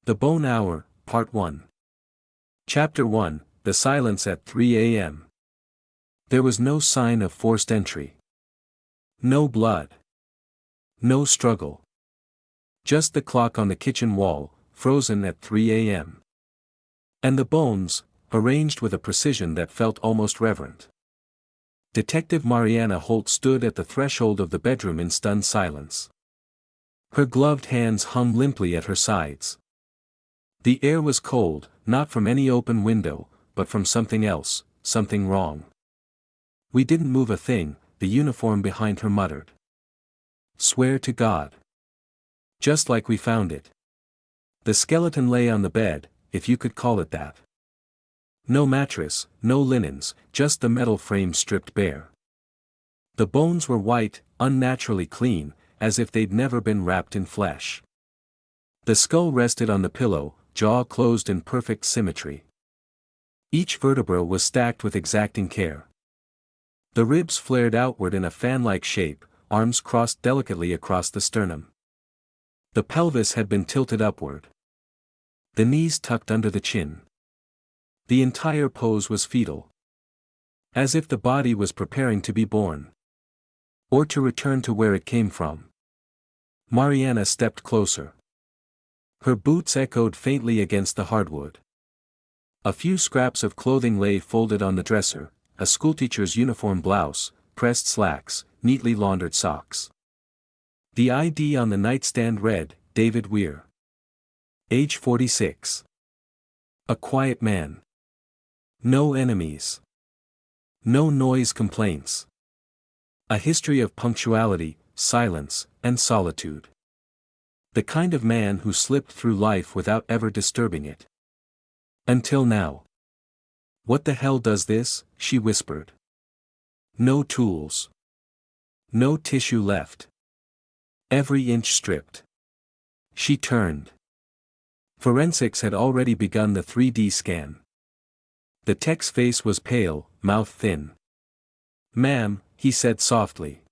The Bone Hour, Part 1. Chapter 1, The Silence at 3 a.m. There was no sign of forced entry. No blood. No struggle. Just the clock on the kitchen wall, frozen at 3 a.m. And the bones, arranged with a precision that felt almost reverent. Detective Mariana Holt stood at the threshold of the bedroom in stunned silence. Her gloved hands hung limply at her sides. The air was cold, not from any open window, but from something else, something wrong. "We didn't move a thing," the uniform behind her muttered. "Swear to God. Just like we found it." The skeleton lay on the bed, if you could call it that. No mattress, no linens, just the metal frame stripped bare. The bones were white, unnaturally clean, as if they'd never been wrapped in flesh. The skull rested on the pillow, jaw closed in perfect symmetry. Each vertebra was stacked with exacting care. The ribs flared outward in a fan-like shape, arms crossed delicately across the sternum. The pelvis had been tilted upward. The knees tucked under the chin. The entire pose was fetal. As if the body was preparing to be born. Or to return to where it came from. Mariana stepped closer. Her boots echoed faintly against the hardwood. A few scraps of clothing lay folded on the dresser, a schoolteacher's uniform blouse, pressed slacks, neatly laundered socks. The ID on the nightstand read, David Weir. Age 46. A quiet man. No enemies. No noise complaints. A history of punctuality, silence, and solitude. The kind of man who slipped through life without ever disturbing it. Until now. "What the hell does this?" she whispered. No tools. No tissue left. Every inch stripped. She turned. Forensics had already begun the 3D scan. The tech's face was pale, mouth thin. "Ma'am," he said softly.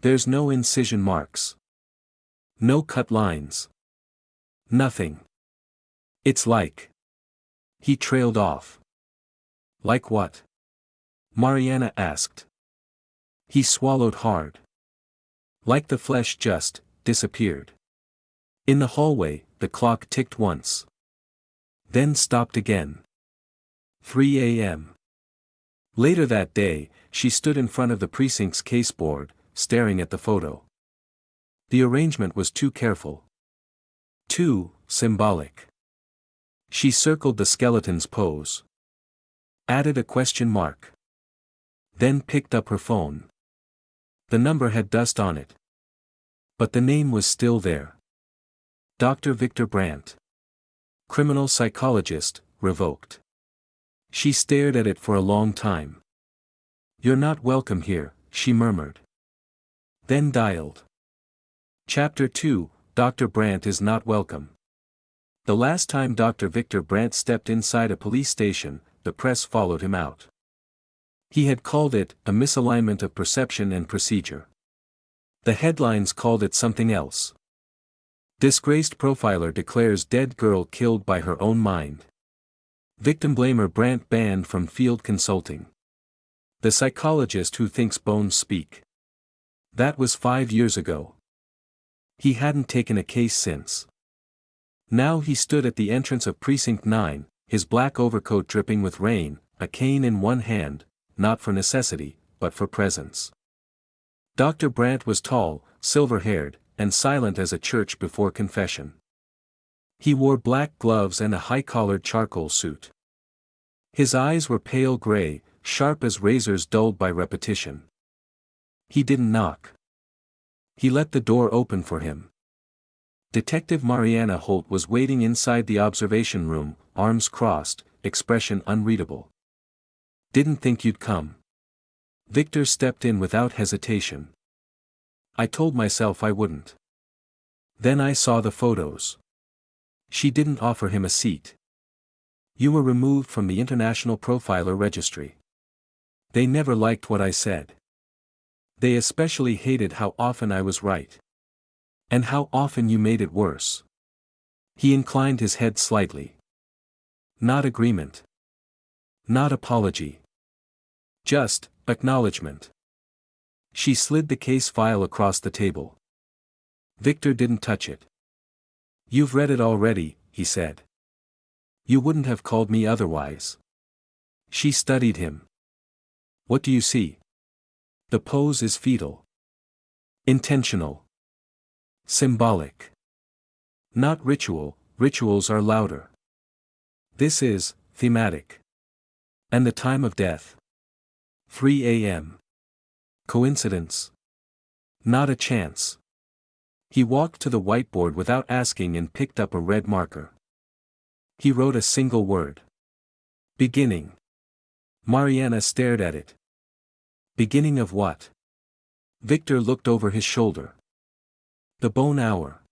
"There's no incision marks. No cut lines. Nothing. It's like..." He trailed off. "Like what?" Mariana asked. He swallowed hard. "Like the flesh just disappeared." In the hallway, the clock ticked once. Then stopped again. 3 a.m. Later that day, she stood in front of the precinct's caseboard, staring at the photo. The arrangement was too careful. Too symbolic. She circled the skeleton's pose. Added a question mark. Then picked up her phone. The number had dust on it. But the name was still there. Dr. Victor Brandt. Criminal psychologist, revoked. She stared at it for a long time. "You're not welcome here," she murmured. Then dialed. Chapter 2, Dr. Brandt is not welcome. The last time Dr. Victor Brandt stepped inside a police station, the press followed him out. He had called it a misalignment of perception and procedure. The headlines called it something else. Disgraced profiler declares dead girl killed by her own mind. Victim blamer Brandt banned from field consulting. The psychologist who thinks bones speak. That was 5 years ago. He hadn't taken a case since. Now he stood at the entrance of Precinct 9, his black overcoat dripping with rain, a cane in one hand, not for necessity, but for presence. Dr. Brandt was tall, silver-haired, and silent as a church before confession. He wore black gloves and a high-collared charcoal suit. His eyes were pale gray, sharp as razors dulled by repetition. He didn't knock. He let the door open for him. Detective Mariana Holt was waiting inside the observation room, arms crossed, expression unreadable. "Didn't think you'd come." Victor stepped in without hesitation. "I told myself I wouldn't. Then I saw the photos." She didn't offer him a seat. "You were removed from the International Profiler Registry. They never liked what I said. They especially hated how often I was right. And how often you made it worse." He inclined his head slightly. Not agreement. Not apology. Just, acknowledgement. She slid the case file across the table. Victor didn't touch it. You've read it already, he said. You wouldn't have called me otherwise. She studied him. What do you see? The pose is fetal. Intentional. Symbolic. Not ritual, rituals are louder. This is, thematic. And the time of death. 3 a.m. Coincidence? Not a chance. He walked to the whiteboard without asking and picked up a red marker. He wrote a single word. Beginning. Mariana stared at it. Beginning of what? Victor looked over his shoulder. The bone hour.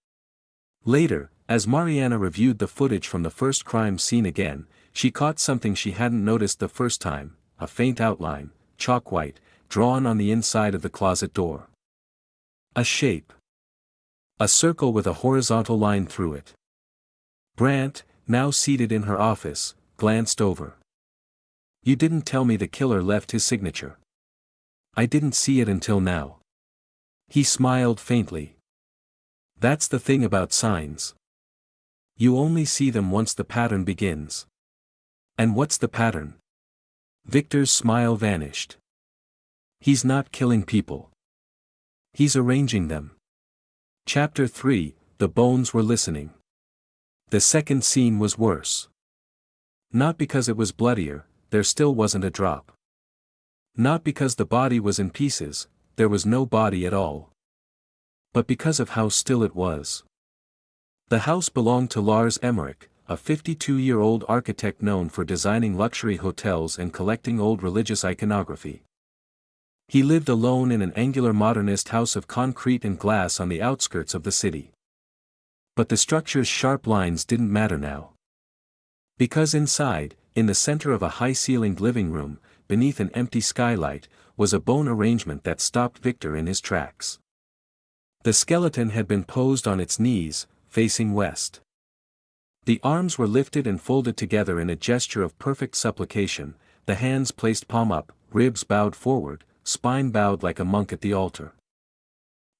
Later, as Mariana reviewed the footage from the first crime scene again, she caught something she hadn't noticed the first time, a faint outline, chalk white, drawn on the inside of the closet door. A shape. A circle with a horizontal line through it. Brandt, now seated in her office, glanced over. You didn't tell me the killer left his signature. I didn't see it until now. He smiled faintly. That's the thing about signs. You only see them once the pattern begins. And what's the pattern? Victor's smile vanished. He's not killing people. He's arranging them. Chapter 3, The bones were listening. The second scene was worse. Not because it was bloodier, there still wasn't a drop. Not because the body was in pieces, there was no body at all. But because of how still it was. The house belonged to Lars Emmerich, a 52-year-old architect known for designing luxury hotels and collecting old religious iconography. He lived alone in an angular modernist house of concrete and glass on the outskirts of the city. But the structure's sharp lines didn't matter now. Because inside, in the center of a high-ceilinged living room, beneath an empty skylight, was a bone arrangement that stopped Victor in his tracks. The skeleton had been posed on its knees, facing west. The arms were lifted and folded together in a gesture of perfect supplication, the hands placed palm up, ribs bowed forward, spine bowed like a monk at the altar.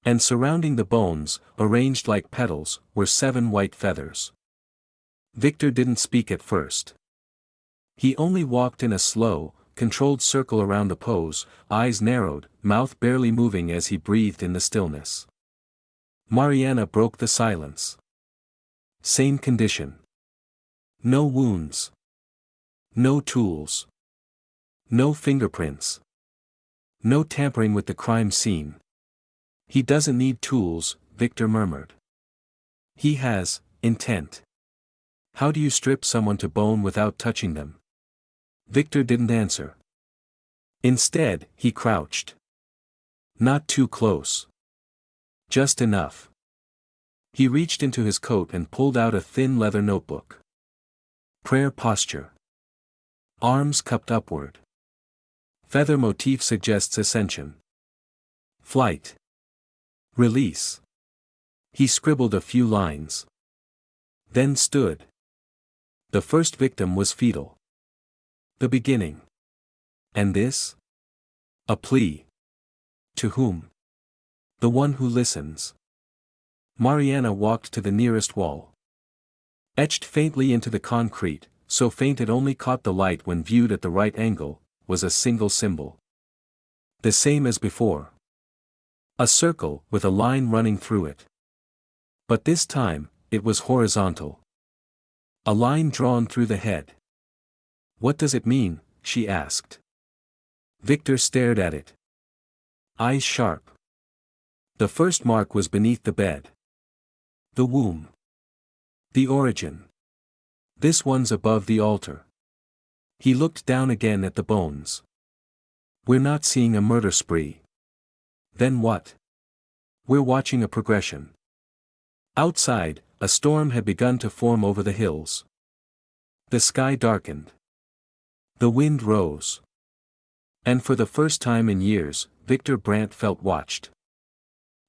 And surrounding the bones, arranged like petals, were 7 white feathers. Victor didn't speak at first. He only walked in a slow, controlled circle around the pose, eyes narrowed, mouth barely moving as he breathed in the stillness. Mariana broke the silence. Same condition. No wounds. No tools. No fingerprints. No tampering with the crime scene. He doesn't need tools, Victor murmured. He has intent. How do you strip someone to bone without touching them? Victor didn't answer. Instead, he crouched. Not too close. Just enough. He reached into his coat and pulled out a thin leather notebook. Prayer posture. Arms cupped upward. Feather motif suggests ascension. Flight. Release. He scribbled a few lines. Then stood. The first victim was fetal. The beginning. And this? A plea. To whom? The one who listens. Mariana walked to the nearest wall. Etched faintly into the concrete, so faint it only caught the light when viewed at the right angle, was a single symbol. The same as before. A circle with a line running through it. But this time, it was horizontal. A line drawn through the head. What does it mean? She asked. Victor stared at it. Eyes sharp. The first mark was beneath the bed. The womb. The origin. This one's above the altar. He looked down again at the bones. We're not seeing a murder spree. Then what? We're watching a progression. Outside, a storm had begun to form over the hills. The sky darkened. The wind rose. And for the first time in years, Victor Brandt felt watched.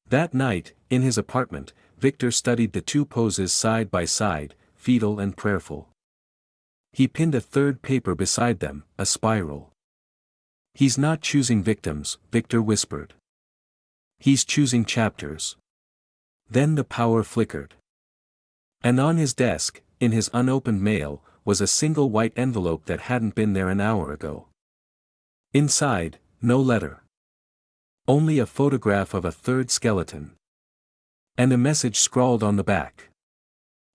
That night, in his apartment, Victor studied the two poses side by side, fetal and prayerful. He pinned a third paper beside them, a spiral. "He's not choosing victims," Victor whispered. "He's choosing chapters." Then the power flickered. And on his desk, in his unopened mail, was a single white envelope that hadn't been there an hour ago. Inside, no letter. Only a photograph of a third skeleton. And a message scrawled on the back.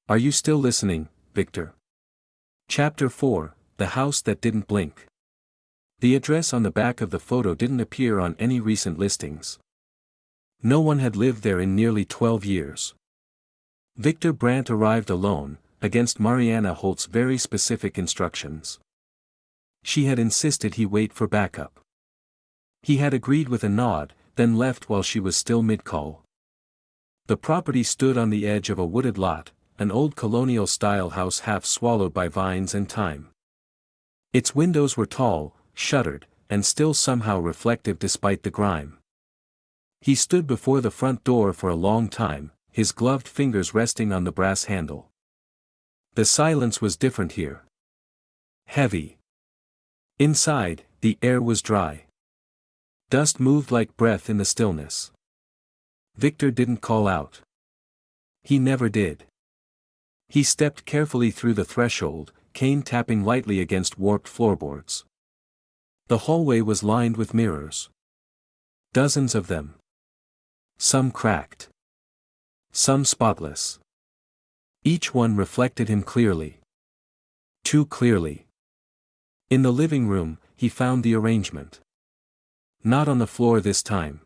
"Are you still listening, Victor?" Chapter 4, The House That Didn't Blink. The address on the back of the photo didn't appear on any recent listings. No one had lived there in nearly 12 years. Victor Brandt arrived alone, against Mariana Holt's very specific instructions. She had insisted he wait for backup. He had agreed with a nod, then left while she was still mid-call. The property stood on the edge of a wooded lot, an old colonial-style house half swallowed by vines and thyme. Its windows were tall, shuttered, and still somehow reflective despite the grime. He stood before the front door for a long time, his gloved fingers resting on the brass handle. The silence was different here. Heavy. Inside, the air was dry. Dust moved like breath in the stillness. Victor didn't call out. He never did. He stepped carefully through the threshold, cane tapping lightly against warped floorboards. The hallway was lined with mirrors. Dozens of them. Some cracked. Some spotless. Each one reflected him clearly. Too clearly. In the living room, he found the arrangement. Not on the floor this time.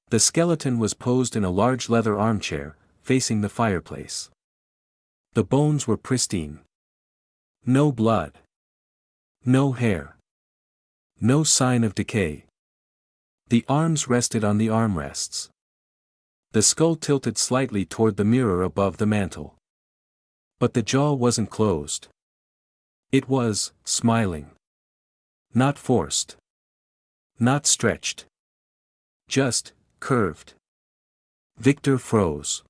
The skeleton was posed in a large leather armchair, facing the fireplace. The bones were pristine. No blood. No hair. No sign of decay. The arms rested on the armrests. The skull tilted slightly toward the mirror above the mantel. But the jaw wasn't closed. It was, smiling. Not forced. Not stretched. Just, curved. Victor froze.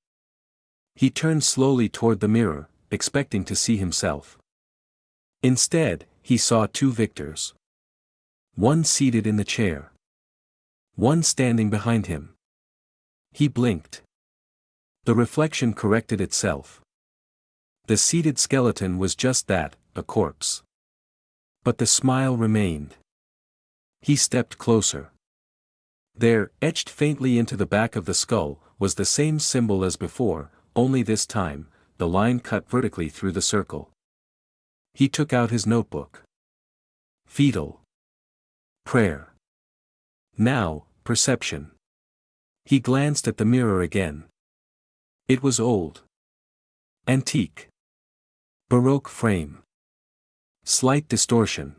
He turned slowly toward the mirror, expecting to see himself. Instead, he saw two Victors. One seated in the chair. One standing behind him. He blinked. The reflection corrected itself. The seated skeleton was just that, a corpse. But the smile remained. He stepped closer. There, etched faintly into the back of the skull, was the same symbol as before, only this time, the line cut vertically through the circle. He took out his notebook. Fetal. Prayer. Now, perception. He glanced at the mirror again. It was old. Antique. Baroque frame. Slight distortion.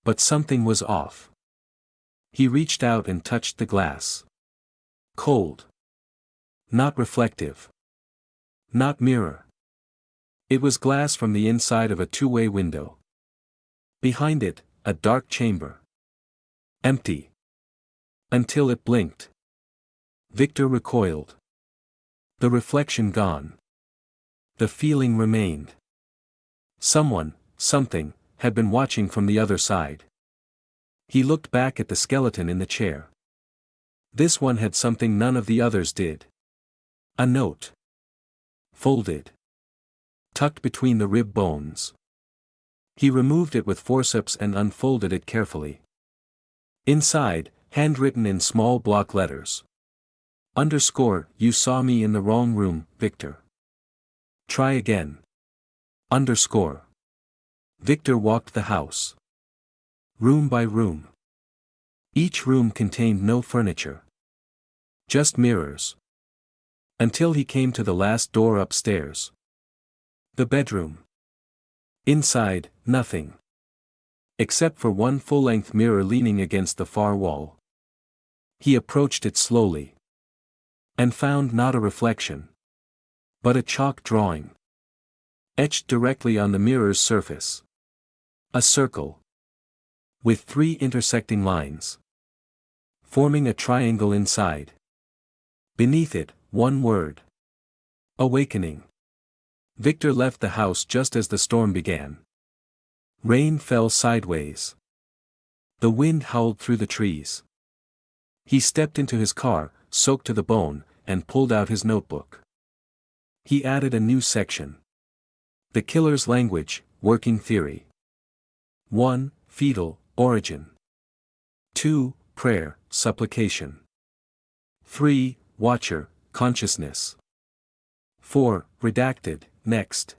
But something was off. He reached out and touched the glass. Cold. Not reflective. Not mirror. It was glass from the inside of a two-way window. Behind it, a dark chamber. Empty. Until it blinked. Victor recoiled. The reflection gone. The feeling remained. Someone, something, had been watching from the other side. He looked back at the skeleton in the chair. This one had something none of the others did. A note. Folded. Tucked between the rib bones. He removed it with forceps and unfolded it carefully. Inside, handwritten in small block letters. Underscore, you saw me in the wrong room, Victor. Try again. Underscore. Victor walked the house. Room by room. Each room contained no furniture. Just mirrors. Until he came to the last door upstairs. The bedroom. Inside, nothing. Except for one full-length mirror leaning against the far wall. He approached it slowly. And found not a reflection. But a chalk drawing. Etched directly on the mirror's surface. A circle. With 3 intersecting lines. Forming a triangle inside. Beneath it, one word. Awakening. Victor left the house just as the storm began. Rain fell sideways. The wind howled through the trees. He stepped into his car, soaked to the bone, and pulled out his notebook. He added a new section. The killer's language, working theory. 1. Fetal, origin. 2. Prayer, supplication. 3. Watcher, consciousness. 4. Redacted, next.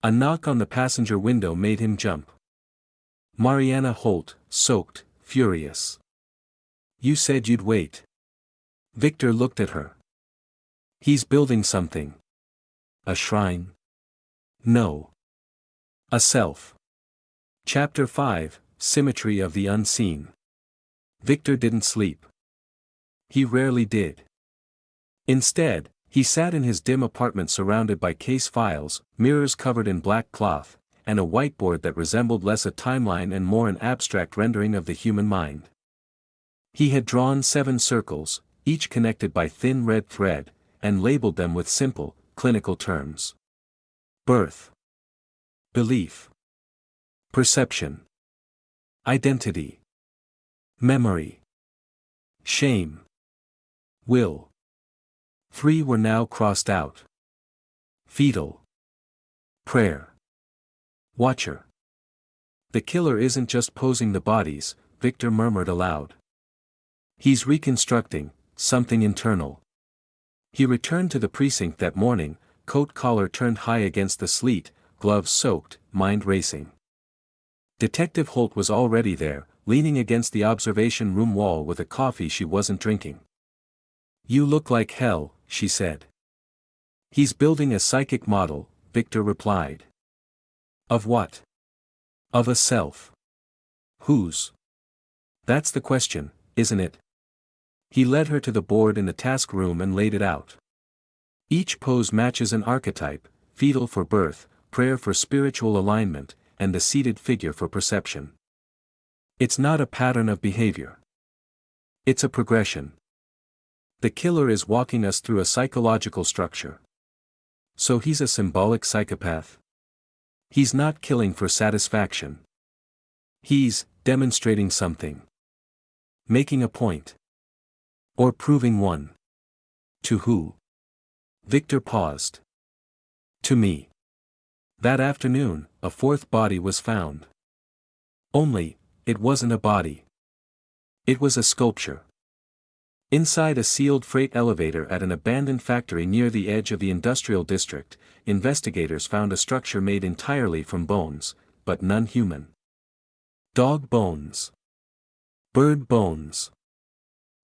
A knock on the passenger window made him jump. Mariana Holt, soaked, furious. You said you'd wait. Victor looked at her. He's building something. A shrine? No. A self. Chapter 5, Symmetry of the Unseen. Victor didn't sleep. He rarely did. Instead, he sat in his dim apartment surrounded by case files, mirrors covered in black cloth, and a whiteboard that resembled less a timeline and more an abstract rendering of the human mind. He had drawn 7 circles, each connected by thin red thread, and labeled them with simple, clinical terms. Birth. Belief. Perception. Identity. Memory. Shame. Will. 3 were now crossed out. Fetal. Prayer. Watcher. The killer isn't just posing the bodies, Victor murmured aloud. He's reconstructing something internal. He returned to the precinct that morning, coat collar turned high against the sleet, gloves soaked, mind racing. Detective Holt was already there, leaning against the observation room wall with a coffee she wasn't drinking. You look like hell, she said. He's building a psychic model, Victor replied. Of what? Of a self. Whose? That's the question, isn't it? He led her to the board in the task room and laid it out. Each pose matches an archetype, fetal for birth, prayer for spiritual alignment, and the seated figure for perception. It's not a pattern of behavior. It's a progression. The killer is walking us through a psychological structure. So he's a symbolic psychopath? He's not killing for satisfaction. He's demonstrating something. Making a point. Or proving one. To who? Victor paused. To me. That afternoon, a 4th body was found. Only, it wasn't a body. It was a sculpture. Inside a sealed freight elevator at an abandoned factory near the edge of the industrial district, investigators found a structure made entirely from bones, but none human. Dog bones. Bird bones.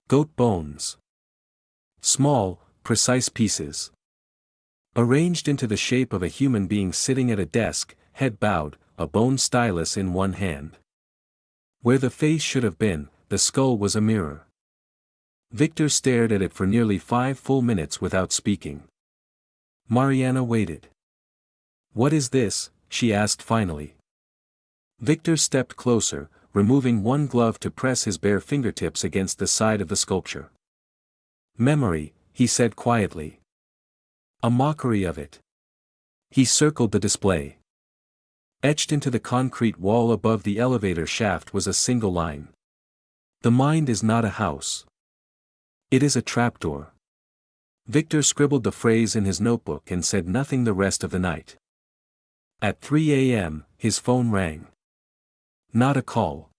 Goat bones. Small, precise pieces. Arranged into the shape of a human being sitting at a desk, head bowed, a bone stylus in one hand. Where the face should have been, the skull was a mirror. Victor stared at it for nearly 5 full minutes without speaking. Mariana waited. What is this? She asked finally. Victor stepped closer, removing one glove to press his bare fingertips against the side of the sculpture. Memory, he said quietly. A mockery of it. He circled the display. Etched into the concrete wall above the elevator shaft was a single line. The mind is not a house. It is a trapdoor. Victor scribbled the phrase in his notebook and said nothing the rest of the night. At 3 a.m., his phone rang. Not a call.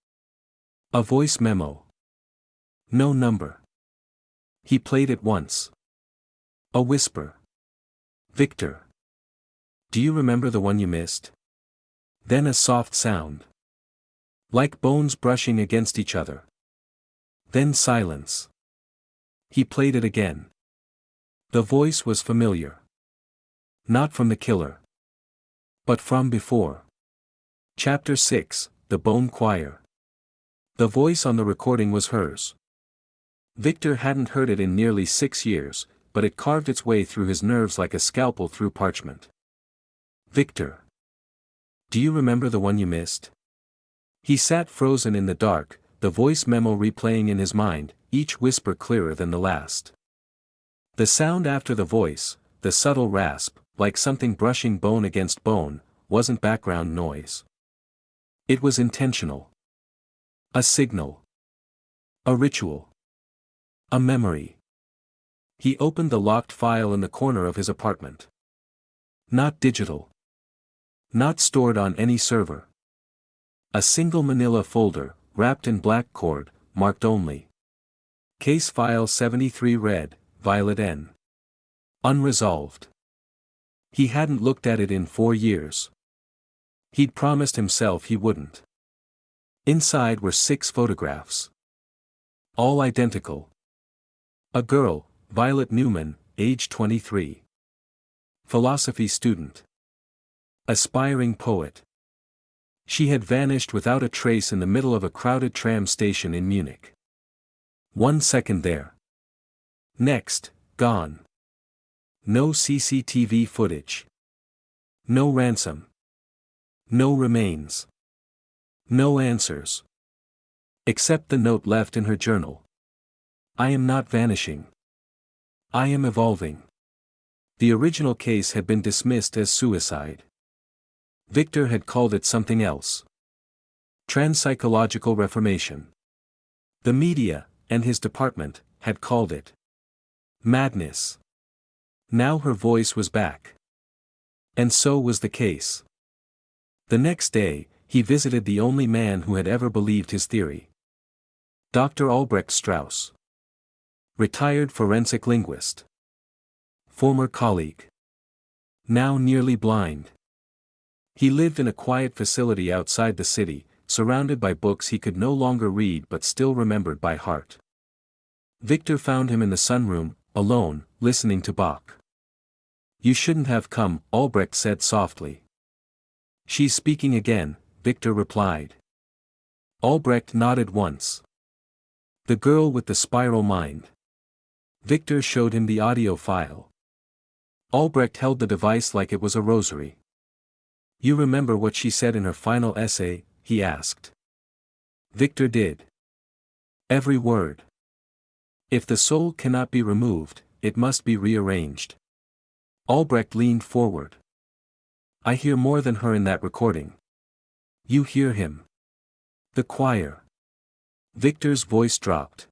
A voice memo. No number. He played it once. A whisper. Victor. Do you remember the one you missed? Then a soft sound. Like bones brushing against each other. Then silence. He played it again. The voice was familiar. Not from the killer. But from before. Chapter 6, The Bone Choir. The voice on the recording was hers. Victor hadn't heard it in nearly 6 years, but it carved its way through his nerves like a scalpel through parchment. Victor. Do you remember the one you missed? He sat frozen in the dark, the voice memo replaying in his mind, each whisper clearer than the last. The sound after the voice, the subtle rasp, like something brushing bone against bone, wasn't background noise. It was intentional. A signal. A ritual. A memory. He opened the locked file in the corner of his apartment. Not digital. Not stored on any server. A single manila folder, wrapped in black cord, marked only. Case File 73 read, Violet N. Unresolved. He hadn't looked at it in 4 years. He'd promised himself he wouldn't. Inside were 6 photographs. All identical. A girl, Violet Newman, age 23. Philosophy student. Aspiring poet. She had vanished without a trace in the middle of a crowded tram station in Munich. 1 second there. Next, gone. No CCTV footage. No ransom. No remains. No answers. Except the note left in her journal. I am not vanishing. I am evolving. The original case had been dismissed as suicide. Victor had called it something else. Transpsychological reformation. The media, and his department, had called it madness. Now her voice was back. And so was the case. The next day, he visited the only man who had ever believed his theory. Dr. Albrecht Strauss. Retired forensic linguist. Former colleague. Now nearly blind. He lived in a quiet facility outside the city, surrounded by books he could no longer read but still remembered by heart. Victor found him in the sunroom, alone, listening to Bach. You shouldn't have come, Albrecht said softly. She's speaking again, Victor replied. Albrecht nodded once. The girl with the spiral mind. Victor showed him the audio file. Albrecht held the device like it was a rosary. You remember what she said in her final essay? He asked. Victor did. Every word. If the soul cannot be removed, it must be rearranged. Albrecht leaned forward. I hear more than her in that recording. You hear him. The choir. Victor's voice dropped.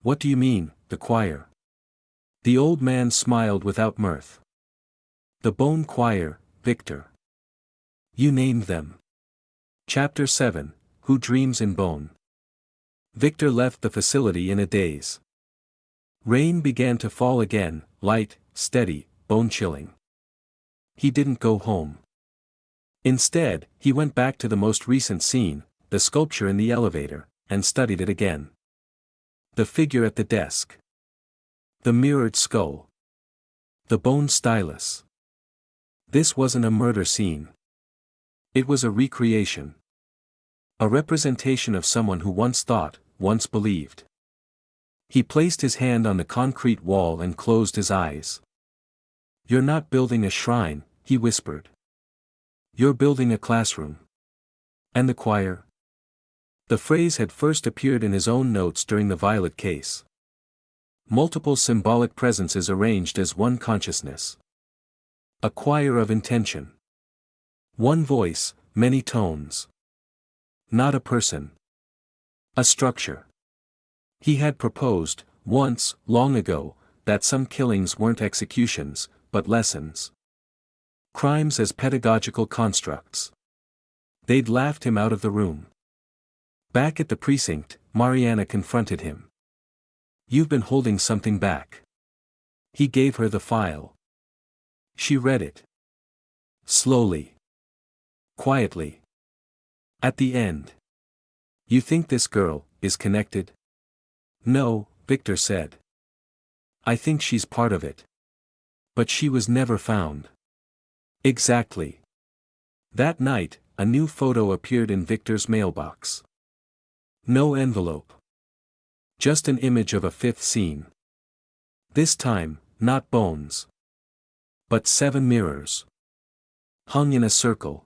What do you mean, the choir? The old man smiled without mirth. The Bone Choir, Victor. You named them. Chapter 7, Who Dreams in Bone? Victor left the facility in a daze. Rain began to fall again, light, steady, bone-chilling. He didn't go home. Instead, he went back to the most recent scene, the sculpture in the elevator, and studied it again. The figure at the desk. The mirrored skull. The bone stylus. This wasn't a murder scene. It was a recreation. A representation of someone who once thought, once believed. He placed his hand on the concrete wall and closed his eyes. You're not building a shrine, he whispered. You're building a classroom. And the choir? The phrase had first appeared in his own notes during the Violet case. Multiple symbolic presences arranged as one consciousness. A choir of intention. One voice, many tones. Not a person. A structure. He had proposed, once, long ago, that some killings weren't executions, but lessons. Crimes as pedagogical constructs. They'd laughed him out of the room. Back at the precinct, Mariana confronted him. You've been holding something back. He gave her the file. She read it. Slowly. Quietly. At the end. You think this girl is connected? No, Victor said. I think she's part of it. But she was never found. Exactly. That night, a new photo appeared in Victor's mailbox. No envelope. Just an image of a fifth scene. This time, not bones. But 7 mirrors. Hung in a circle.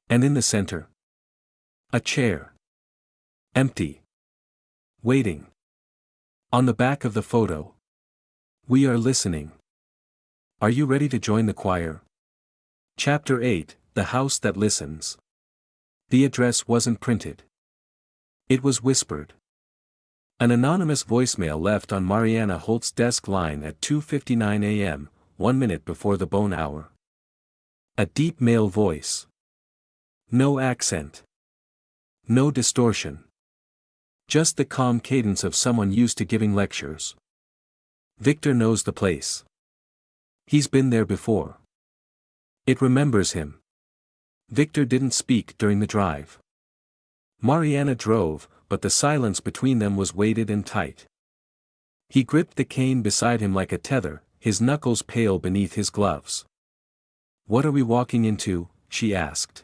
And in the center. A chair. Empty. Waiting. On the back of the photo. We are listening. Are you ready to join the choir? Chapter 8, The House That Listens. The address wasn't printed. It was whispered. An anonymous voicemail left on Mariana Holt's desk line at 2:59 a.m., 1 minute before the bone hour. A deep male voice. No accent. No distortion. Just the calm cadence of someone used to giving lectures. Victor knows the place. He's been there before. It remembers him. Victor didn't speak during the drive. Mariana drove, but the silence between them was weighted and tight. He gripped the cane beside him like a tether, his knuckles pale beneath his gloves. "What are we walking into?" she asked.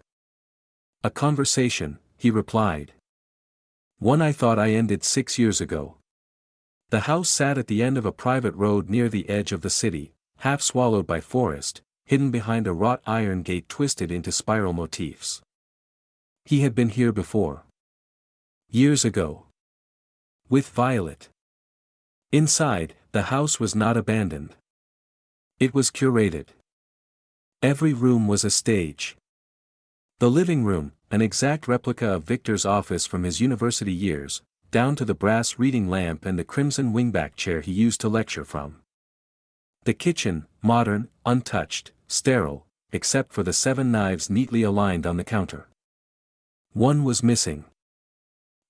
"A conversation," he replied. "One I thought I ended 6 years ago." The house sat at the end of a private road near the edge of the city, half swallowed by forest, hidden behind a wrought iron gate twisted into spiral motifs. He had been here before. Years ago. With Violet. Inside, the house was not abandoned. It was curated. Every room was a stage. The living room, an exact replica of Victor's office from his university years, down to the brass reading lamp and the crimson wingback chair he used to lecture from. The kitchen, modern, untouched, sterile, except for the 7 knives neatly aligned on the counter. One was missing.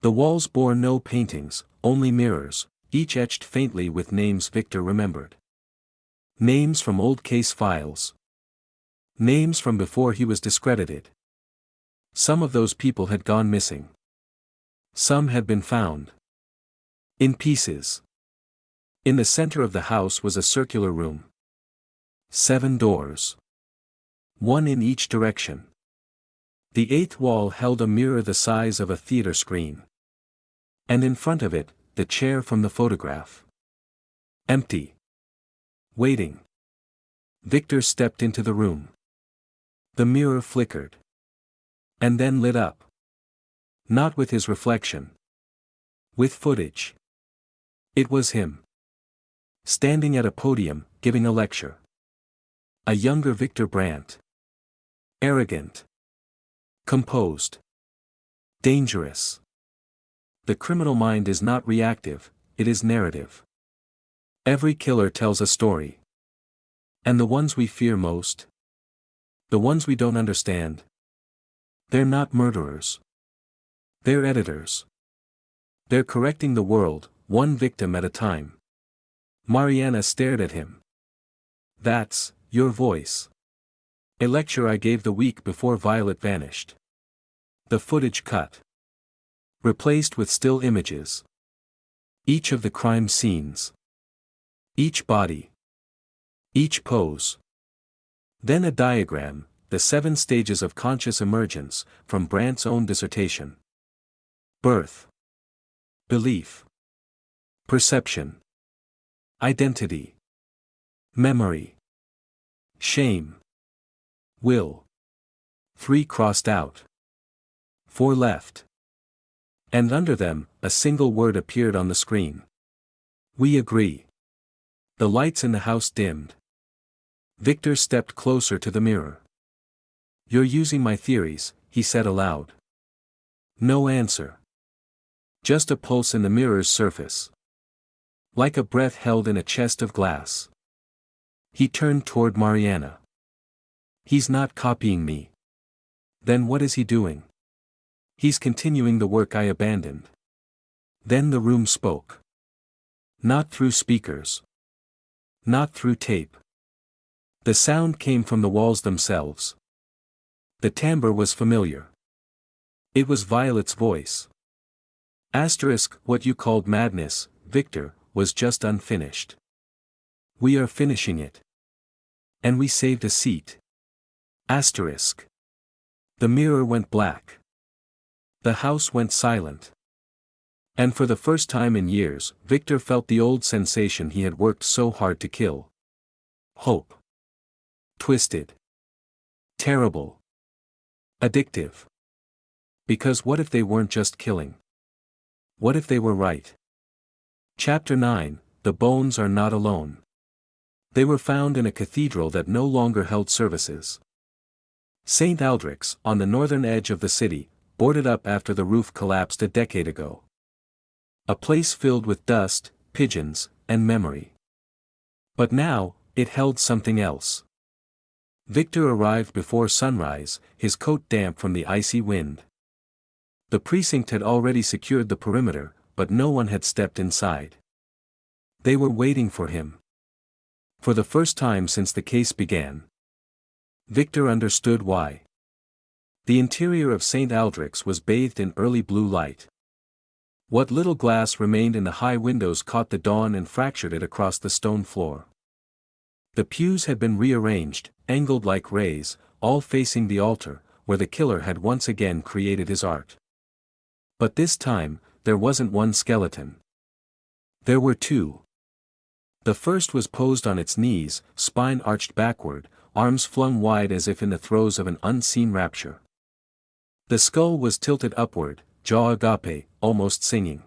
The walls bore no paintings, only mirrors, each etched faintly with names Victor remembered. Names from old case files. Names from before he was discredited. Some of those people had gone missing. Some had been found. In pieces. In the center of the house was a circular room. 7 doors. 1 in each direction. The 8th wall held a mirror the size of a theater screen. And in front of it, the chair from the photograph. Empty. Waiting. Victor stepped into the room. The mirror flickered. And then lit up. Not with his reflection. With footage. It was him. Standing at a podium, giving a lecture. A younger Victor Brandt. Arrogant. Composed. Dangerous. The criminal mind is not reactive, it is narrative. Every killer tells a story. And the ones we fear most? The ones we don't understand? They're not murderers. They're editors. They're correcting the world, one victim at a time. Mariana stared at him. "That's your voice." A lecture I gave the week before Violet vanished. The footage cut. Replaced with still images. Each of the crime scenes. Each body. Each pose. Then a diagram, the 7 stages of conscious emergence, from Brandt's own dissertation. Birth. Belief. Perception. Identity. Memory. Shame. Will. 3 crossed out. 4 left. And under them, a single word appeared on the screen. "We agree." The lights in the house dimmed. Victor stepped closer to the mirror. "You're using my theories," he said aloud. No answer. Just a pulse in the mirror's surface. Like a breath held in a chest of glass. He turned toward Mariana. "He's not copying me." "Then what is he doing?" "He's continuing the work I abandoned." Then the room spoke. Not through speakers. Not through tape. The sound came from the walls themselves. The timbre was familiar. It was Violet's voice. What you called madness, Victor, was just unfinished. We are finishing it. And we saved a seat. The mirror went black. The house went silent. And for the first time in years, Victor felt the old sensation he had worked so hard to kill. Hope. Twisted. Terrible. Addictive. Because what if they weren't just killing? What if they were right? Chapter 9, The Bones Are Not Alone. They were found in a cathedral that no longer held services. St. Aldrich's, on the northern edge of the city, boarded up after the roof collapsed a decade ago. A place filled with dust, pigeons, and memory. But now, it held something else. Victor arrived before sunrise, his coat damp from the icy wind. The precinct had already secured the perimeter, but no one had stepped inside. They were waiting for him. For the first time since the case began. Victor understood why. The interior of St. Aldrich's was bathed in early blue light. What little glass remained in the high windows caught the dawn and fractured it across the stone floor. The pews had been rearranged, angled like rays, all facing the altar, where the killer had once again created his art. But this time, there wasn't one skeleton. There were two. The first was posed on its knees, spine arched backward, arms flung wide as if in the throes of an unseen rapture. The skull was tilted upward, jaw agape, almost singing.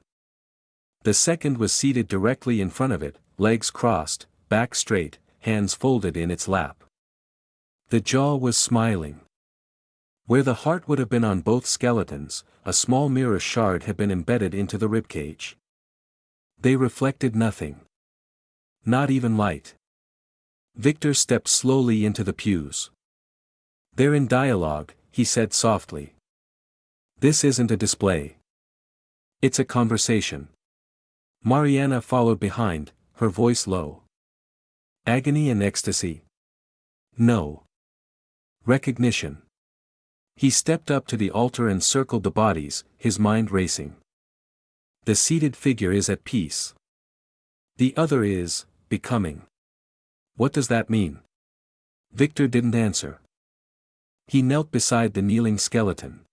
The second was seated directly in front of it, legs crossed, back straight, hands folded in its lap. The jaw was smiling. Where the heart would have been on both skeletons, a small mirror shard had been embedded into the ribcage. They reflected nothing. Not even light. Victor stepped slowly into the pews. "They're in dialogue," he said softly. "This isn't a display. It's a conversation." Mariana followed behind, her voice low. "Agony and ecstasy? No. Recognition." He stepped up to the altar and circled the bodies, his mind racing. The seated figure is at peace. The other is, becoming. What does that mean? Victor didn't answer. He knelt beside the kneeling skeleton.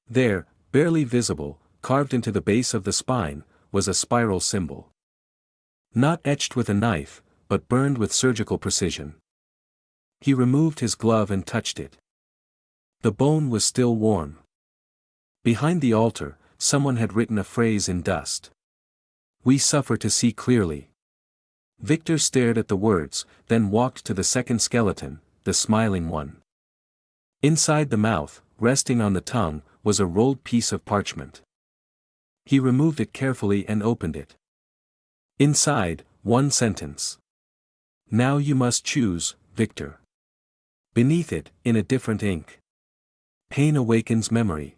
There, barely visible, carved into the base of the spine, was a spiral symbol. Not etched with a knife, but burned with surgical precision. He removed his glove and touched it. The bone was still warm. Behind the altar, someone had written a phrase in dust. "We suffer to see clearly." Victor stared at the words, then walked to the second skeleton, the smiling one. Inside the mouth, resting on the tongue, was a rolled piece of parchment. He removed it carefully and opened it. Inside, one sentence. "Now you must choose, Victor." Beneath it, in a different ink. "Pain awakens memory.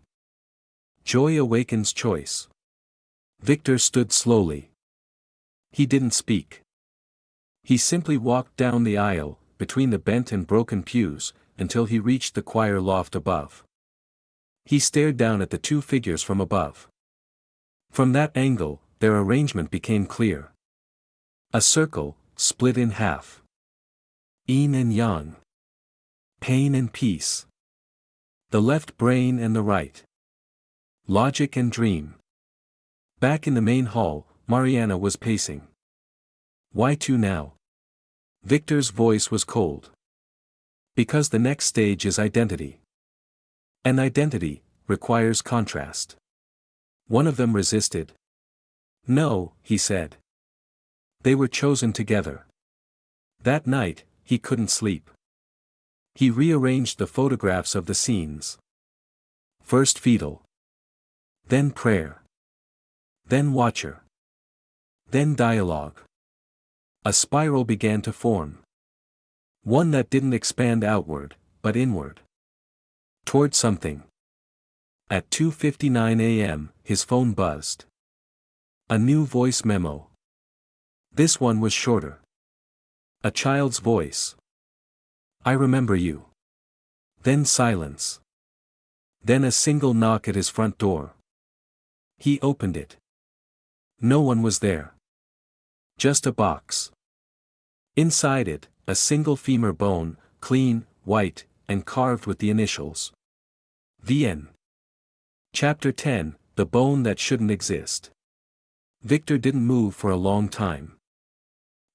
Joy awakens choice." Victor stood slowly. He didn't speak. He simply walked down the aisle, between the bent and broken pews, until he reached the choir loft above. He stared down at the two figures from above. From that angle, their arrangement became clear. A circle, split in half. Yin and yang. Pain and peace. The left brain and the right. Logic and dream. Back in the main hall, Mariana was pacing. "Why two now?" Victor's voice was cold. "Because the next stage is identity. And identity requires contrast." One of them resisted. "No," he said. They were chosen together. That night, he couldn't sleep. He rearranged the photographs of the scenes. First fetal. Then prayer. Then watcher. Then dialogue. A spiral began to form. One that didn't expand outward, but inward. Toward something. At 2:59 a.m., his phone buzzed. A new voice memo. This one was shorter. A child's voice. "I remember you." Then silence. Then a single knock at his front door. He opened it. No one was there. Just a box. Inside it, a single femur bone, clean, white, and carved with the initials. VN. Chapter 10, The Bone That Shouldn't Exist. Victor didn't move for a long time.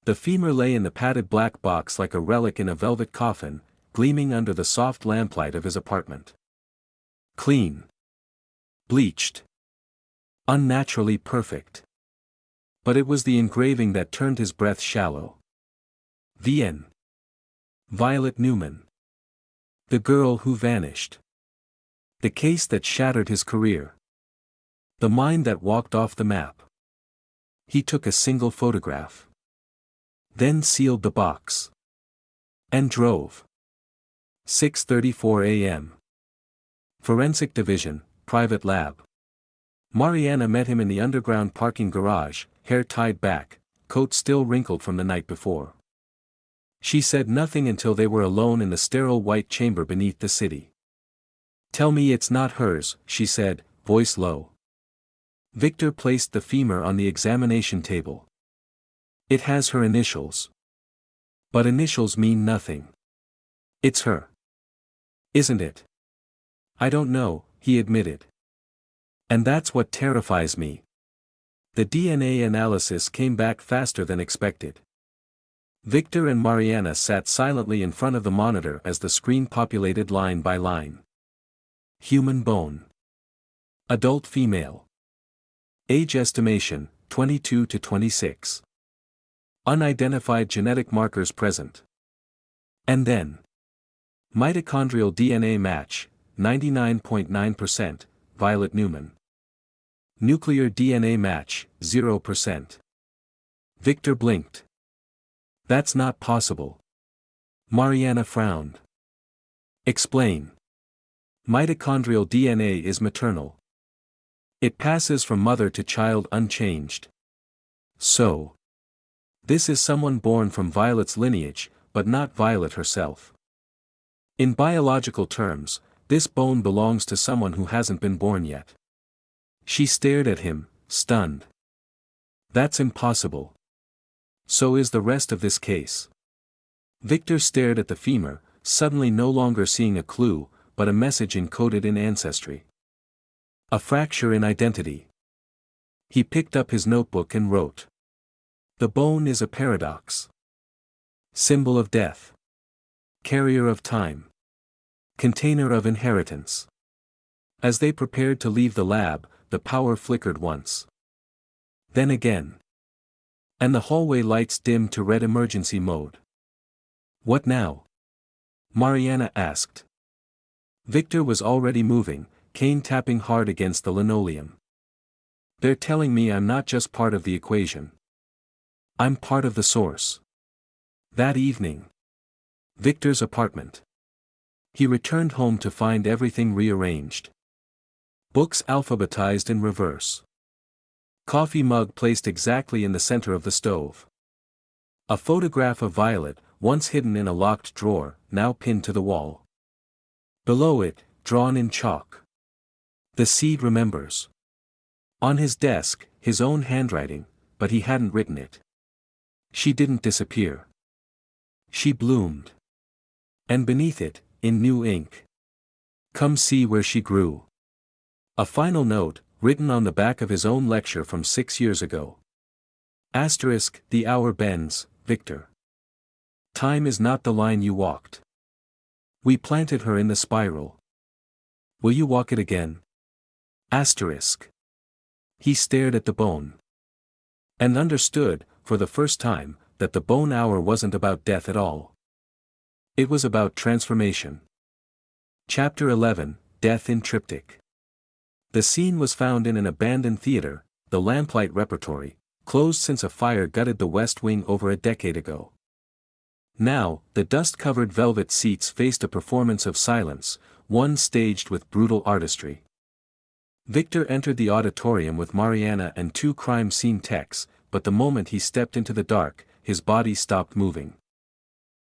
The femur lay in the padded black box like a relic in a velvet coffin, gleaming under the soft lamplight of his apartment. Clean. Bleached. Unnaturally perfect. But it was the engraving that turned his breath shallow. VN. Violet Newman. The girl who vanished. The case that shattered his career. The mind that walked off the map. He took a single photograph. Then sealed the box. And drove. 6:34 a.m. Forensic Division, Private Lab. Mariana met him in the underground parking garage, hair tied back, coat still wrinkled from the night before. She said nothing until they were alone in the sterile white chamber beneath the city. "Tell me it's not hers," she said, voice low. Victor placed the femur on the examination table. "It has her initials. But initials mean nothing. It's her. Isn't it?" "I don't know," he admitted. "And that's what terrifies me." The DNA analysis came back faster than expected. Victor and Mariana sat silently in front of the monitor as the screen populated line by line. Human bone. Adult female. Age estimation, 22 to 26. Unidentified genetic markers present. And then. Mitochondrial DNA match, 99.9%, Violet Newman. Nuclear DNA match, 0%. Victor blinked. "That's not possible." Mariana frowned. "Explain." Mitochondrial DNA is maternal. It passes from mother to child unchanged. So. This is someone born from Violet's lineage, but not Violet herself. In biological terms, this bone belongs to someone who hasn't been born yet. She stared at him, stunned. "That's impossible. So is the rest of this case." Victor stared at the femur, suddenly no longer seeing a clue, but a message encoded in ancestry. A fracture in identity. He picked up his notebook and wrote. "The bone is a paradox. Symbol of death. Carrier of time. Container of inheritance." As they prepared to leave the lab, the power flickered once. Then again. And the hallway lights dimmed to red emergency mode. "What now?" Mariana asked. Victor was already moving, cane tapping hard against the linoleum. "They're telling me I'm not just part of the equation. I'm part of the source." That evening. Victor's apartment. He returned home to find everything rearranged. Books alphabetized in reverse. Coffee mug placed exactly in the center of the stove. A photograph of Violet, once hidden in a locked drawer, now pinned to the wall. Below it, drawn in chalk. "The seed remembers." On his desk, his own handwriting, but he hadn't written it. She didn't disappear. She bloomed. And beneath it, in new ink. "Come see where she grew." A final note, written on the back of his own lecture from 6 years ago. Asterisk, "The hour bends, Victor. Time is not the line you walked. We planted her in the spiral. Will you walk it again?" Asterisk. He stared at the bone. And understood, for the first time, that the bone hour wasn't about death at all. It was about transformation. Chapter 11, Death in Triptych. The scene was found in an abandoned theater, the Lamplight Repertory, closed since a fire gutted the West Wing over a decade ago. Now, the dust-covered velvet seats faced a performance of silence, one staged with brutal artistry. Victor entered the auditorium with Mariana and 2 crime scene techs, but the moment he stepped into the dark, his body stopped moving.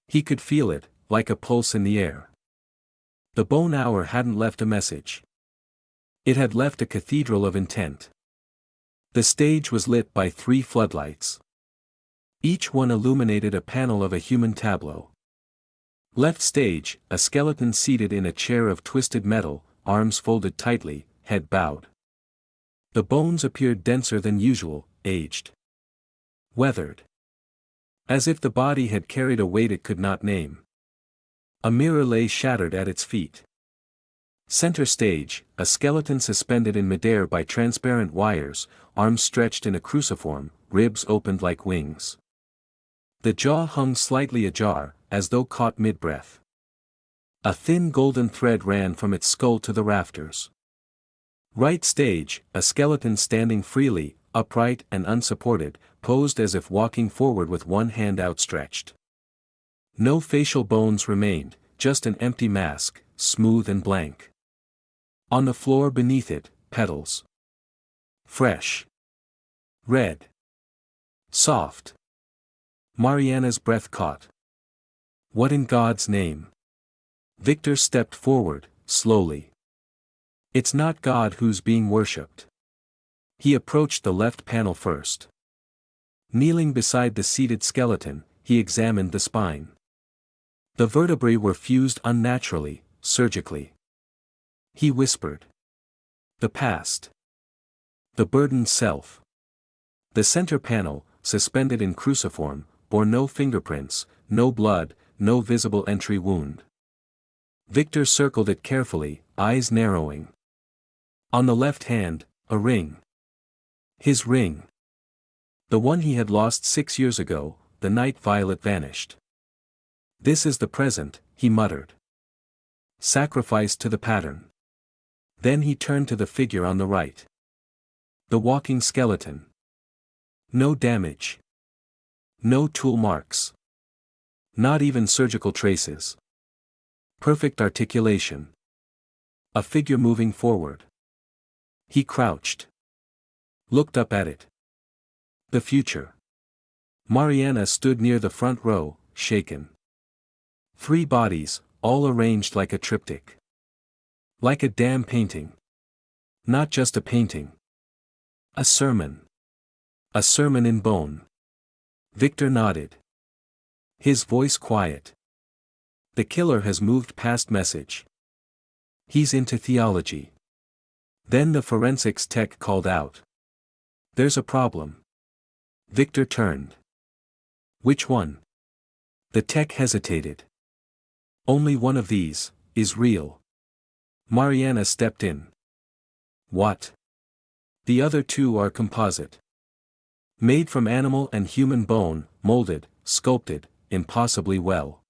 He could feel it, like a pulse in the air. The bone hour hadn't left a message. It had left a cathedral of intent. The stage was lit by 3 floodlights. Each one illuminated a panel of a human tableau. Left stage, a skeleton seated in a chair of twisted metal, arms folded tightly, head bowed. The bones appeared denser than usual, aged. Weathered. As if the body had carried a weight it could not name. A mirror lay shattered at its feet. Center stage, a skeleton suspended in midair by transparent wires, arms stretched in a cruciform, ribs opened like wings. The jaw hung slightly ajar, as though caught mid-breath. A thin golden thread ran from its skull to the rafters. Right stage, a skeleton standing freely, upright and unsupported, posed as if walking forward with one hand outstretched. No facial bones remained, just an empty mask, smooth and blank. On the floor beneath it, petals. Fresh. Red. Soft. Mariana's breath caught. What in God's name? Victor stepped forward, slowly. It's not God who's being worshipped. He approached the left panel first. Kneeling beside the seated skeleton, he examined the spine. The vertebrae were fused unnaturally, surgically. He whispered. The past. The burdened self. The center panel, suspended in cruciform, bore no fingerprints, no blood, no visible entry wound. Victor circled it carefully, eyes narrowing. On the left hand, a ring. His ring. The one he had lost 6 years ago, the night Violet vanished. This is the present, he muttered. Sacrificed to the pattern. Then he turned to the figure on the right. The walking skeleton. No damage. No tool marks. Not even surgical traces. Perfect articulation. A figure moving forward. He crouched. Looked up at it. The future. Mariana stood near the front row, shaken. 3 bodies, all arranged like a triptych. Like a damn painting. Not just a painting. A sermon. A sermon in bone. Victor nodded. His voice quiet. The killer has moved past message. He's into theology. Then the forensics tech called out. There's a problem. Victor turned. Which one? The tech hesitated. Only one of these is real. Mariana stepped in. What? The other 2 are composite. Made from animal and human bone, molded, sculpted, impossibly well.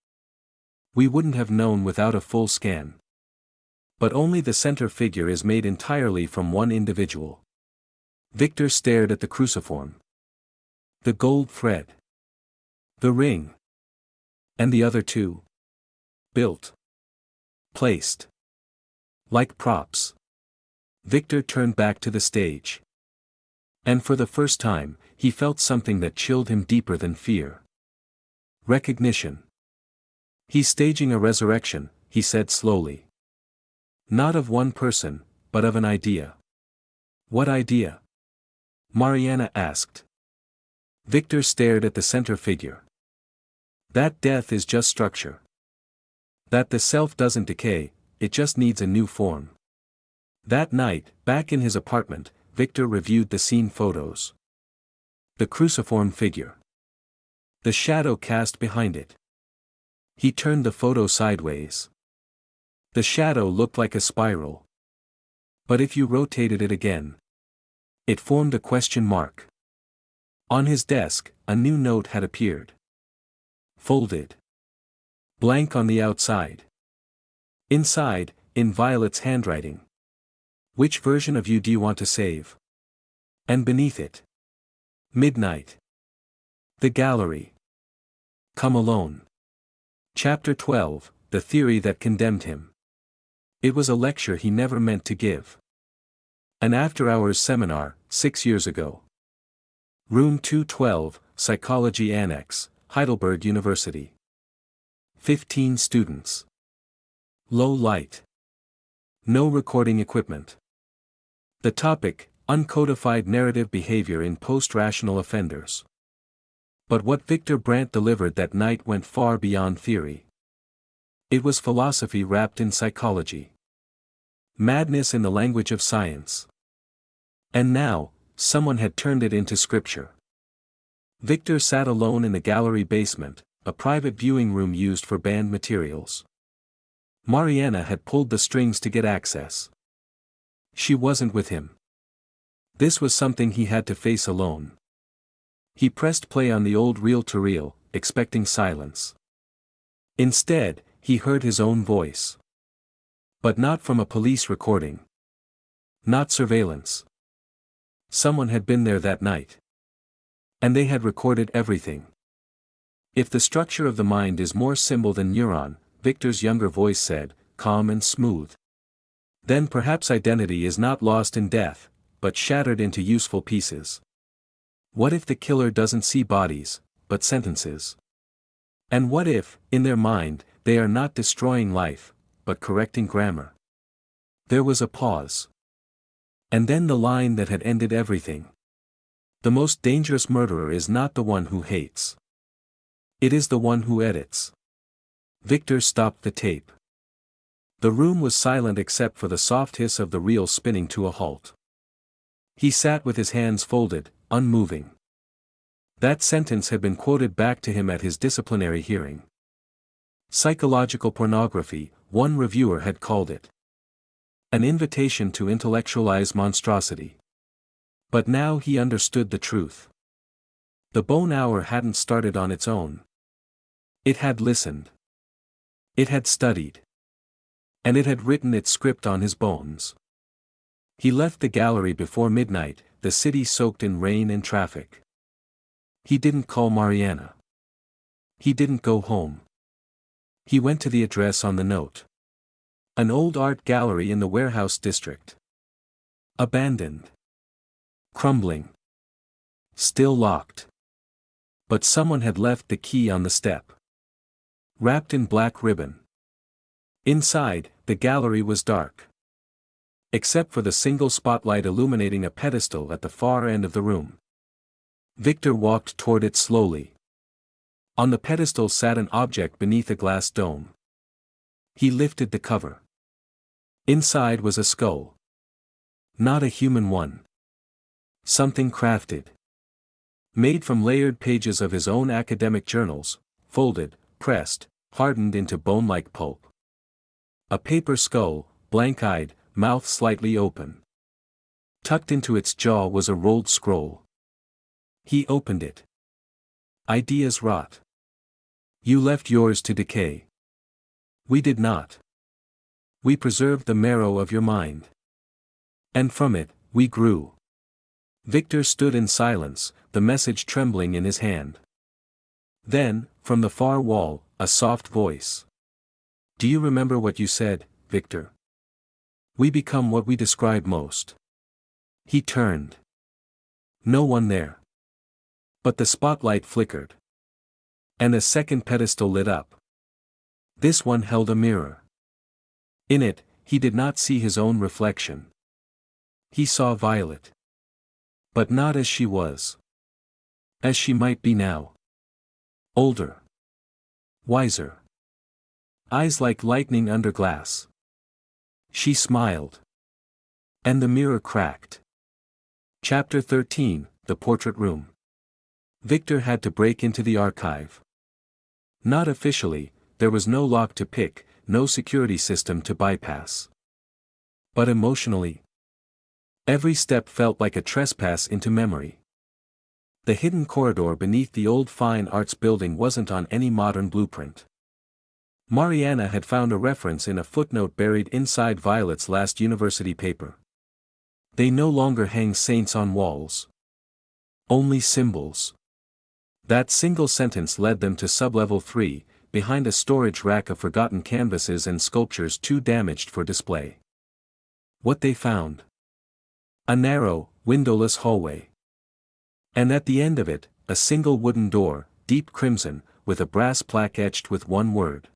We wouldn't have known without a full scan. But only the center figure is made entirely from one individual. Victor stared at the cruciform. The gold thread. The ring. And the other 2. Built. Placed. Like props. Victor turned back to the stage. And for the first time, he felt something that chilled him deeper than fear. Recognition. He's staging a resurrection, he said slowly. Not of one person, but of an idea. What idea? Mariana asked. Victor stared at the center figure. That death is just structure. That the self doesn't decay, it just needs a new form. That night, back in his apartment, Victor reviewed the scene photos. The cruciform figure. The shadow cast behind it. He turned the photo sideways. The shadow looked like a spiral. But if you rotated it again, it formed a question mark. On his desk, a new note had appeared. Folded. Blank on the outside. Inside, in Violet's handwriting. Which version of you do you want to save? And beneath it. Midnight. The gallery. Come alone. Chapter 12, The Theory That Condemned Him. It was a lecture he never meant to give. An after-hours seminar, 6 years ago. Room 212, Psychology Annex, Heidelberg University. 15 students. Low light. No recording equipment. The topic, uncodified narrative behavior in post-rational offenders. But what Victor Brandt delivered that night went far beyond theory. It was philosophy wrapped in psychology. Madness in the language of science. And now, someone had turned it into scripture. Victor sat alone in the gallery basement, a private viewing room used for banned materials. Mariana had pulled the strings to get access. She wasn't with him. This was something he had to face alone. He pressed play on the old reel-to-reel, expecting silence. Instead, he heard his own voice. But not from a police recording. Not surveillance. Someone had been there that night. And they had recorded everything. If the structure of the mind is more symbol than neuron, Victor's younger voice said, calm and smooth, then perhaps identity is not lost in death, but shattered into useful pieces. What if the killer doesn't see bodies, but sentences? And what if, in their mind, they are not destroying life, but correcting grammar? There was a pause. And then the line that had ended everything. The most dangerous murderer is not the one who hates. It is the one who edits. Victor stopped the tape. The room was silent except for the soft hiss of the reel spinning to a halt. He sat with his hands folded, unmoving. That sentence had been quoted back to him at his disciplinary hearing. Psychological pornography, one reviewer had called it. An invitation to intellectualize monstrosity. But now he understood the truth. The bone hour hadn't started on its own. It had listened. It had studied. And it had written its script on his bones. He left the gallery before midnight, the city soaked in rain and traffic. He didn't call Mariana. He didn't go home. He went to the address on the note. An old art gallery in the warehouse district. Abandoned. Crumbling. Still locked. But someone had left the key on the step. Wrapped in black ribbon. Inside, the gallery was dark. Except for the single spotlight illuminating a pedestal at the far end of the room. Victor walked toward it slowly. On the pedestal sat an object beneath a glass dome. He lifted the cover. Inside was a skull. Not a human one. Something crafted. Made from layered pages of his own academic journals, folded, pressed, hardened into bone-like pulp. A paper skull, blank-eyed, mouth slightly open. Tucked into its jaw was a rolled scroll. He opened it. Ideas rot. You left yours to decay. We did not. We preserved the marrow of your mind. And from it, we grew. Victor stood in silence, the message trembling in his hand. Then, from the far wall, a soft voice. Do you remember what you said, Victor? We become what we describe most. He turned. No one there. But the spotlight flickered. And a second pedestal lit up. This one held a mirror. In it, he did not see his own reflection. He saw Violet. But not as she was. As she might be now. Older. Wiser. Eyes like lightning under glass. She smiled. And the mirror cracked. Chapter 13, The Portrait Room. Victor had to break into the archive. Not officially, there was no lock to pick, no security system to bypass. But emotionally, every step felt like a trespass into memory. The hidden corridor beneath the old fine arts building wasn't on any modern blueprint. Mariana had found a reference in a footnote buried inside Violet's last university paper. They no longer hang saints on walls. Only symbols. That single sentence led them to sublevel 3, behind a storage rack of forgotten canvases and sculptures too damaged for display. What they found? A narrow, windowless hallway. And at the end of it, a single wooden door, deep crimson, with a brass plaque etched with one word.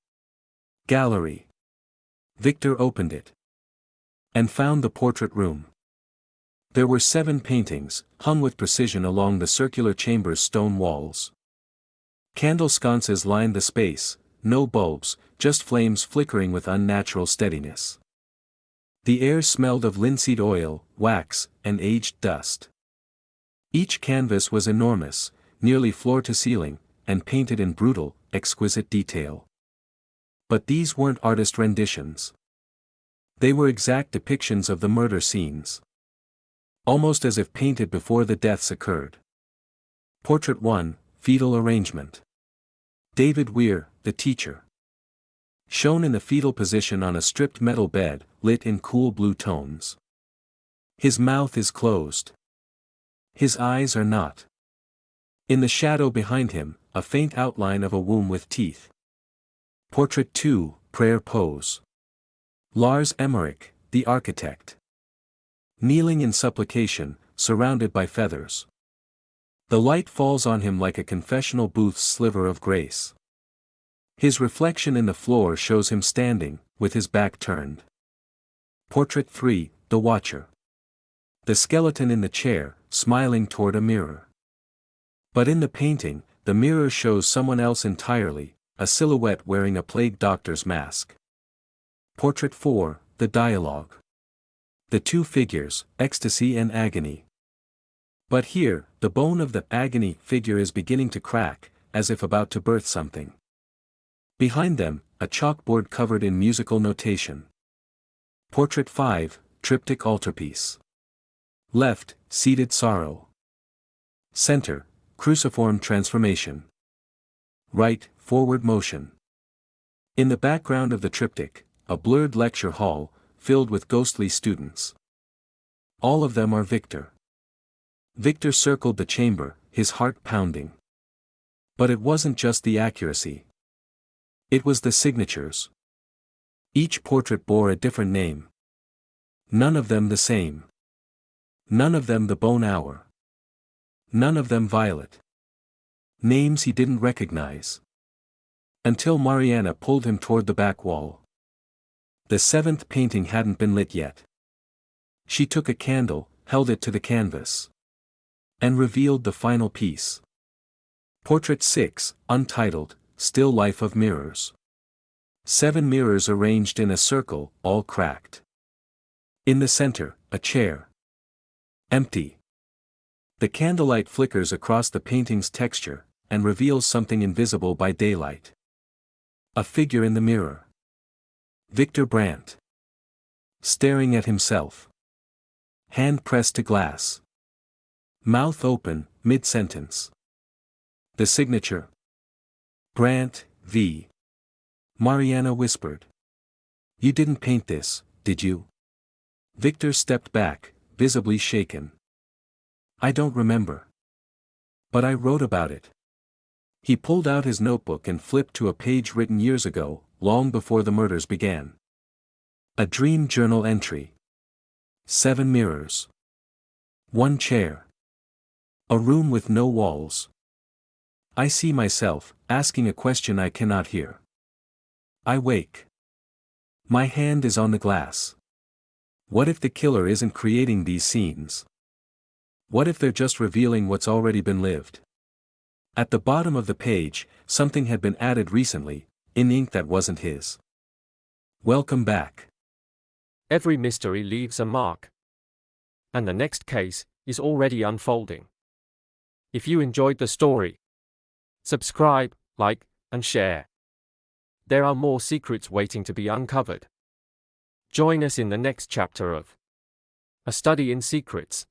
Gallery. Victor opened it. And found the portrait room. There were 7 paintings, hung with precision along the circular chamber's stone walls. Candle sconces lined the space, no bulbs, just flames flickering with unnatural steadiness. The air smelled of linseed oil, wax, and aged dust. Each canvas was enormous, nearly floor to ceiling, and painted in brutal, exquisite detail. But these weren't artist renditions. They were exact depictions of the murder scenes. Almost as if painted before the deaths occurred. Portrait 1, Fetal Arrangement. David Weir, the teacher. Shown in the fetal position on a stripped metal bed, lit in cool blue tones. His mouth is closed. His eyes are not. In the shadow behind him, a faint outline of a womb with teeth. Portrait 2, Prayer Pose. Lars Emmerich, the architect. Kneeling in supplication, surrounded by feathers. The light falls on him like a confessional booth's sliver of grace. His reflection in the floor shows him standing, with his back turned. Portrait 3, The Watcher. The skeleton in the chair, smiling toward a mirror. But in the painting, the mirror shows someone else entirely, a silhouette wearing a plague doctor's mask. Portrait 4, The Dialogue. The two figures, ecstasy and agony. But here, the bone of the agony figure is beginning to crack, as if about to birth something. Behind them, a chalkboard covered in musical notation. Portrait 5, Triptych Altarpiece. Left, Seated Sorrow. Center, Cruciform Transformation. Right, Forward Motion. In the background of the triptych, a blurred lecture hall, filled with ghostly students. All of them are Victor. Victor circled the chamber, his heart pounding. But it wasn't just the accuracy. It was the signatures. Each portrait bore a different name. None of them the same. None of them the Bone Hour. None of them Violet. Names he didn't recognize. Until Mariana pulled him toward the back wall. The seventh painting hadn't been lit yet. She took a candle, held it to the canvas. And revealed the final piece. Portrait 6, untitled, Still Life of Mirrors. 7 mirrors arranged in a circle, all cracked. In the center, a chair. Empty. The candlelight flickers across the painting's texture, and reveals something invisible by daylight. A figure in the mirror. Victor Brandt. Staring at himself. Hand pressed to glass. Mouth open, mid-sentence. The signature. Brandt, V. Mariana whispered. You didn't paint this, did you? Victor stepped back, visibly shaken. I don't remember. But I wrote about it. He pulled out his notebook and flipped to a page written years ago, long before the murders began. A dream journal entry. 7 mirrors. 1 chair. A room with no walls. I see myself, asking a question I cannot hear. I wake. My hand is on the glass. What if the killer isn't creating these scenes? What if they're just revealing what's already been lived? At the bottom of the page, something had been added recently, in ink that wasn't his. Welcome back. Every mystery leaves a mark. And the next case is already unfolding. If you enjoyed the story, subscribe, like, and share. There are more secrets waiting to be uncovered. Join us in the next chapter of A Study in Secrets.